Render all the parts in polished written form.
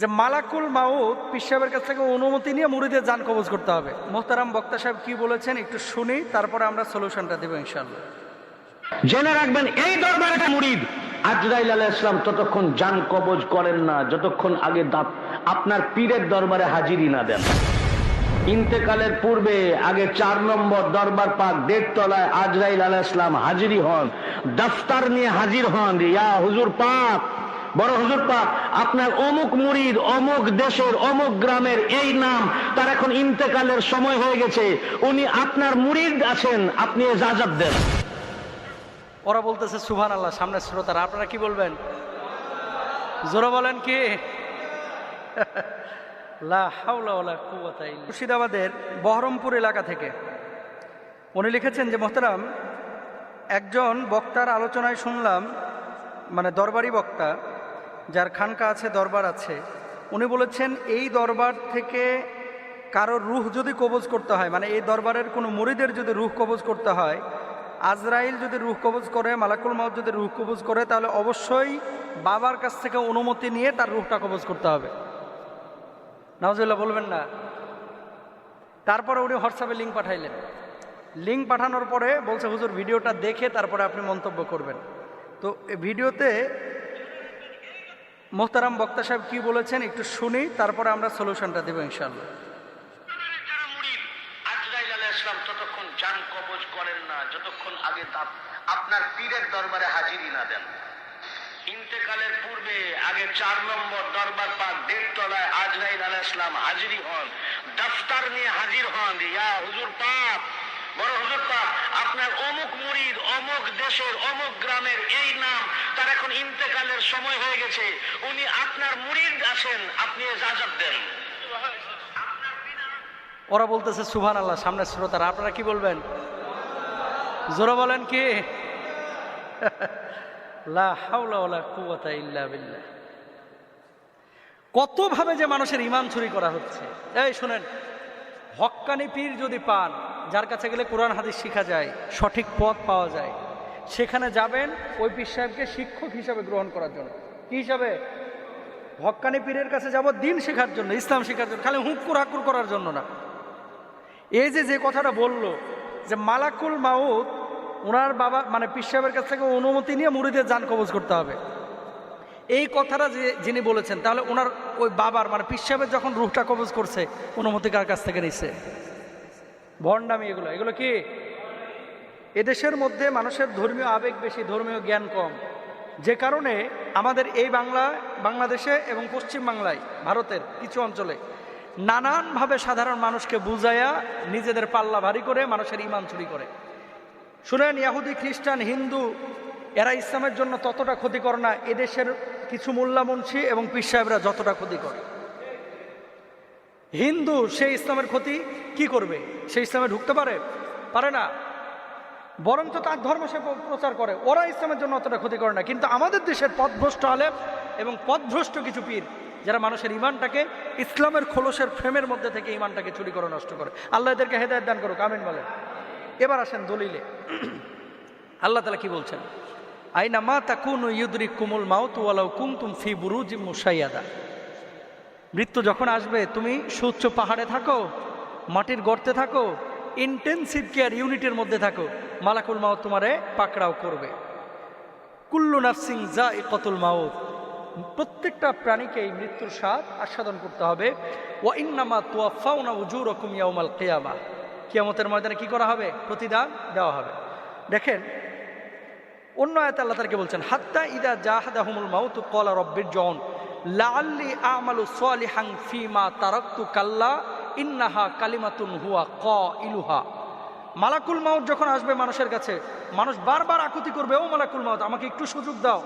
যে মালাকুল মাউত পীর সাহেবের কাছ থেকে অনুমতি নিয়ে মুরিদের জান কবজ করতে হবে। মোহতারাম বক্তা সাহেব কি বলেছেন একটু শুনি, তারপরে আমরা সলিউশনটা দেব ইনশাআল্লাহ। জেনে রাখবেন এই দরবারে মুরিদ আজরাইল আলাইহিস সালাম ততক্ষণ জান কবজ করেন না যতক্ষণ আগে আপনার পীরের দরবারে হাজিরি না দেন। ইন্তেকালের পূর্বে আগে 4 নম্বর দরবার পাক দেড়তলায় আজরাইল আলাইহিস সালাম হাজিরি হন, দফতর নিয়ে হাজির হন। ইয়া হুজুর পাক, বড় হুজুর পাক, আপনার অমুক মুরিদ অমুক দেশের অমুক গ্রামের এই নাম, তার এখন ইন্তেকালের সময় হয়ে গেছে, উনি আপনার মুরিদ আছেন, আপনি ইজাজত দেন। ওরা বলতেছে সুবহানাল্লাহ, সামনে শ্রোতারা আপনারা কি বলবেন? জোরে বলেন কি? লা হাওলা ওয়ালা কুওয়াতা ইল্লা। মুর্শিদাবাদের বহরমপুর এলাকা থেকে উনি লিখেছেন যে মোহতারাম, একজন বক্তার আলোচনায় শুনলাম, মানে দরবারি বক্তা যার খানকা আছে, দরবার আছে, উনি বলেছেন এই দরবার থেকে কারোর রুহ যদি কবজ করতে হয়, মানে এই দরবারের কোনো মুরিদের যদি রুহ কবজ করতে হয়, আজরাইল যদি রুহ কবজ করে, মালাকুল মাউত যদি রুহ কবজ করে, তাহলে অবশ্যই বাবার কাছ থেকে অনুমতি নিয়ে তার রুহটা কবজ করতে হবে। নাউজুবিল্লাহ বলবেন না? তারপরে উনি হোয়াটসঅ্যাপে লিঙ্ক পাঠাইলেন। লিঙ্ক পাঠানোর পরে বলছে হুজুর ভিডিওটা দেখে তারপরে আপনি মন্তব্য করবেন। তো এই ভিডিওতে মোহতারাম বক্তা সাহেব কি বলেছেন একটু শুনি, তারপরে আমরা সলিউশনটা দেব ইনশাআল্লাহ। আজরাইল আলাইহিস সালাম ততক্ষণ জান কবজ করেন না যতক্ষণ আগে আপনার পীরের দরবারে হাজিরি না দেন। ইন্তেকালের পূর্বে আগে 4 নম্বর দরবার পাক দেড়তলায় আজরাইল আলাইহিস সালাম হাজিরি হন, দফতর নিয়ে হাজির হন। ইয়া হুজুর পাক, বড় হুজুর পাক, আপনার অমুক মুরিদ অমুক দেশের অমুক গ্রামের এই নাম, তার এখন ইন্তেকালের সময় হয়ে গেছে, উনি আপনার মুরিদ আছেন, আপনি ইজাজত দেন। ওরা বলতেছে সুবহানাল্লাহ, সামনে শ্রোতারা আপনারা কি বলবেন? জোরে বলেন কি? লা হাওলা ওয়ালা কুওয়াতা ইল্লা বিল্লাহ। কতভাবে যে মানুষের ঈমান চুরি করা হচ্ছে। এই শুনেন, হক্কানি পীর যদি পান, যার কাছে গেলে কোরআন হাদিস শেখা যায়, সঠিক পথ পাওয়া যায়, সেখানে যাবেন ওই পীর সাহেবকে শিক্ষক হিসাবে গ্রহণ করার জন্য। কি হিসাবে? হক্কানি পীরের কাছে যাব দিন শেখার জন্য, ইসলাম শেখার জন্য, খালি হুক্কুর হাক্কুর করার জন্য না। এই যে কথাটা বললো যে মালাকুল মাউত ওনার বাবা মানে পীর সাহেবের কাছ থেকে অনুমতি নিয়ে মুরিদের জান কবজ করতে হবে, এই কথাটা যে যিনি বলেছেন, তাহলে ওনার ওই বাবার মানে পীর সাহেবের যখন রুহটা কবজ করছে, অনুমতি কার কাছ থেকে নিছে? ভণ্ডামি এগুলো। এগুলো কি? এদেশের মধ্যে মানুষের ধর্মীয় আবেগ বেশি, ধর্মীয় জ্ঞান কম, যে কারণে আমাদের এই বাংলাদেশে এবং পশ্চিম বাংলায়, ভারতের কিছু অঞ্চলে নানানভাবে সাধারণ মানুষকে বুঝাইয়া নিজেদের পাল্লা ভারী করে মানুষের ঈমান চুরি করে। শুনেন, ইহুদি খ্রিস্টান হিন্দু এরা ইসলামের জন্য ততটা ক্ষতিকর না এদেশের কিছু মোল্লা মুন্সি এবং পীর সাহেবরা যতটা ক্ষতি করে। হিন্দু সে ইসলামের ক্ষতি কি করবে? সে ইসলামে ঢুকতে পারে না, বরঞ্চ তার ধর্ম সে প্রচার করে। ওরা ইসলামের জন্য অতটা ক্ষতি করে না। কিন্তু আমাদের দেশের পথভ্রষ্ট আলেম এবং পথভ্রষ্ট কিছু পীর, যারা মানুষের ঈমানটাকে ইসলামের খোলসের ফ্রেমের মধ্যে থেকে ঈমানটাকে চুরি করে নষ্ট করে। আল্লাহ এদেরকে হেদায়েত দান করুক, আমিন বলেন। এবার আসেন দলিলে। আল্লাহ তাআলা কি বলছেন? আইনা মা তাকুনু ইউদরিকুমুল মাউত ওয়ালাউ কুনতুম ফি বুরুজিম মুশাইয়াদা। মৃত্যু যখন আসবে, তুমি সুউচ্চ পাহাড়ে থাকো, মাটির গর্তে থাকো, ইন্টেনসিভ কেয়ার ইউনিটের মধ্যে থাকো, মালাকুল মাউত তোমারে পাকড়াও করবে। কুল্লু নাফসিন যায়িকাতুল মাউত, প্রত্যেকটা প্রাণীকে এই মৃত্যুর স্বাদ আস্বাদন করতে হবে। ওয়া ইন্নামা তুওয়াফাউনা উজুরাকুম ইয়াউমাল কিয়ামাহ, কিয়ামতের ময়দানে কি করা হবে? প্রতিদান দেওয়া হবে। দেখেন অন্য আয়াতে আল্লাহ তাআলা বলছেন, হাত্তা ইদা জাহাদাহুমুল মাউত ক্বালা রাব্বিরজিউন লাআল্লি আমালু সালিহান ফীমা তারাকতু কাল্লা ইন্নাহা কালিমাতুন হুয়া কাইলুহা। মালাকুল মাউত যখন আসবে মানুষের কাছে, মানুষ বারবার আকুতি করবে, ও মালাকুল মাউত, আমাকে একটু সুযোগ দাও,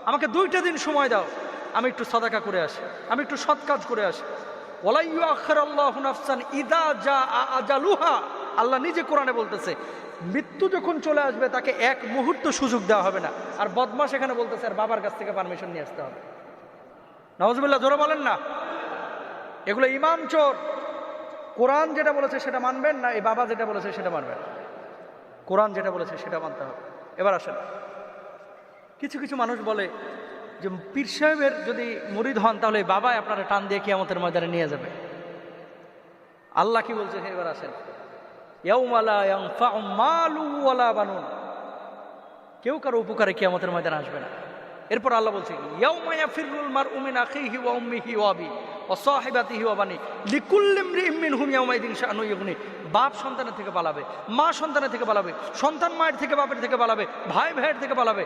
আমাকে 2টা দিন সময় দাও, আমি একটু সাদাকা করে আসি, আমি একটু সৎ কাজ করে আসি। ওয়ালা ইউআখিরুল্লাহু নাফসান ইযা জাআ আজালুহা, আল্লাহ নিজে কোরআনে বলতেছে, মৃত্যু যখন চলে আসবে তাকে এক মুহূর্ত সুযোগ দেওয়া হবে না। আর বদমাশ এখানে বলতেছে আর বাবার কাছ থেকে পারমিশন নিয়ে আসতে হবে। নাউজুবিল্লাহ, জোরে বলেন না। এগুলো ইমাম চোর। কোরআন যেটা বলেছে সেটা মানবেন না, এই বাবা যেটা বলেছে সেটা মানবেন। কোরআন যেটা বলেছে সেটা মানতে হবে। এবার আসেন, কিছু মানুষ বলে যে পীর সাহেবের যদি মুরিদ হন তাহলে এই বাবাই আপনারা টান দিয়ে কিয়ামতের ময়দানে নিয়ে যাবে। আল্লাহ কি বলছে এবার আসেন, ইয়াউমা লা ইয়ানফাউ মালু ওয়ালা বানুন, কেউ কারো উপকারে কিয়ামতের ময়দানে আসবে না। এরপর আল্লাহ বলছে ইয়াউমা ইয়াফিরুল মারউ মিন আখিহি ওয়া উম্মিহি ওয়া আবিহি ওয়া সাহিবাতিহি ওয়া বানি লিকুল্লি ইমরিইম মিনহুম ইয়াউমাইদিন শাআনু ইউগনি। বাপ সন্তানের থেকে পালাবে, মা সন্তানের থেকে পালাবে, সন্তান মায়ের থেকে বাপের থেকে পালাবে, ভাই ভাইয়ের থেকে পালাবে।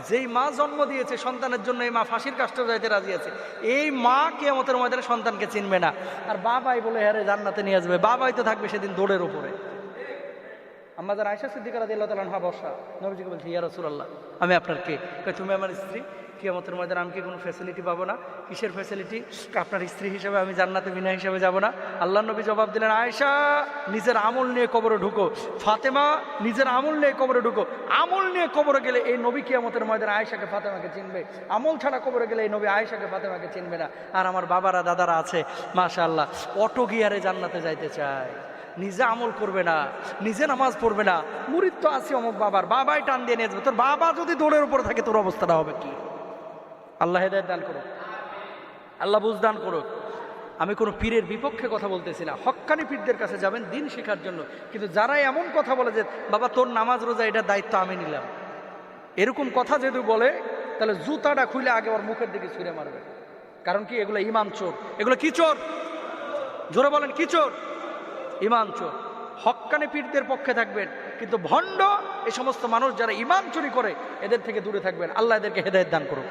যেই মা জন্ম দিয়েছে সন্তানের জন্য, এই মা ফাঁসির কাষ্ঠে যাইতে রাজি আছে, এই মা কিয়ামতের ময়দানে সন্তানকে চিনবে না। আর বাবাই বলে হ্যাঁ রে জান্নাতে নিয়ে আসবে, বাবাই তো থাকবে সেদিন দৌড়ের উপরে। আমাদের আয়েশা সিদ্দিকা রাদিয়াল্লাহু তাআলা আনহা বর্ষা নবীজিকে বলছে, ইয়া রাসূলুল্লাহ আমি আপনার কে? তুমি আমার স্ত্রী, কিয়ামতের ময়দানে আমি কি কোনো ফ্যাসিলিটি পাবো না? কিসের ফ্যাসিলিটি? আপনার স্ত্রী হিসেবে আমি জান্নাতে বিনা হিসেবে যাব না? আল্লাহ নবী জবাব দিলেন, আয়েশা নিজের আমল নিয়ে কবরে ঢুকো, ফাতেমা নিজের আমল নিয়ে কবরে ঢুকো। আমল নিয়ে কবরে গেলে এই নবী কিয়ামতের ময়দানে আয়েশাকে ফাতেমাকে চিনবে, আমল ছাড়া কবরে গেলে এই নবী আয়েশাকে ফাতেমাকে চিনবে না। আর আমার বাবারা দাদারা আছে মাশাআল্লাহ, অটো গিয়ারে জান্নাতে যাইতে চায়, নিজে আমল করবে না, নিজে নামাজ পড়বে না, মুরিদ তো আছে অমুক বাবার, বাবাই টান দিয়ে নিয়ে যাবে। তোর বাবা যদি দৌড়ের উপর থাকে তোর অবস্থাটা হবে কি? আল্লাহ হেদায়েত দান করুক, আল্লাহ বুঝ দান করুক। আমি কোনো পীরের বিপক্ষে কথা বলতেছি না, হক্কানি পীরদের কাছে যাবেন দিন শেখার জন্য। কিন্তু যারা এমন কথা বলে যে বাবা তোর নামাজ রোজা এটার দায়িত্ব আমি নিলাম, এরকম কথা যদি বলে তাহলে জুতাটা খুলে আগে ওর মুখের দিকে ছুঁড়ে মারবে। কারণ কি? এগুলো ইমান চোর। এগুলো কি চোর? জোরে বলেন কি চোর? ইমান চোর। হক্কানি পীরদের পক্ষে থাকবেন, কিন্তু ভণ্ড এই সমস্ত মানুষ যারা ইমান চুরি করে এদের থেকে দূরে থাকবেন। আল্লাহ এদেরকে হেদায়েত দান করুক।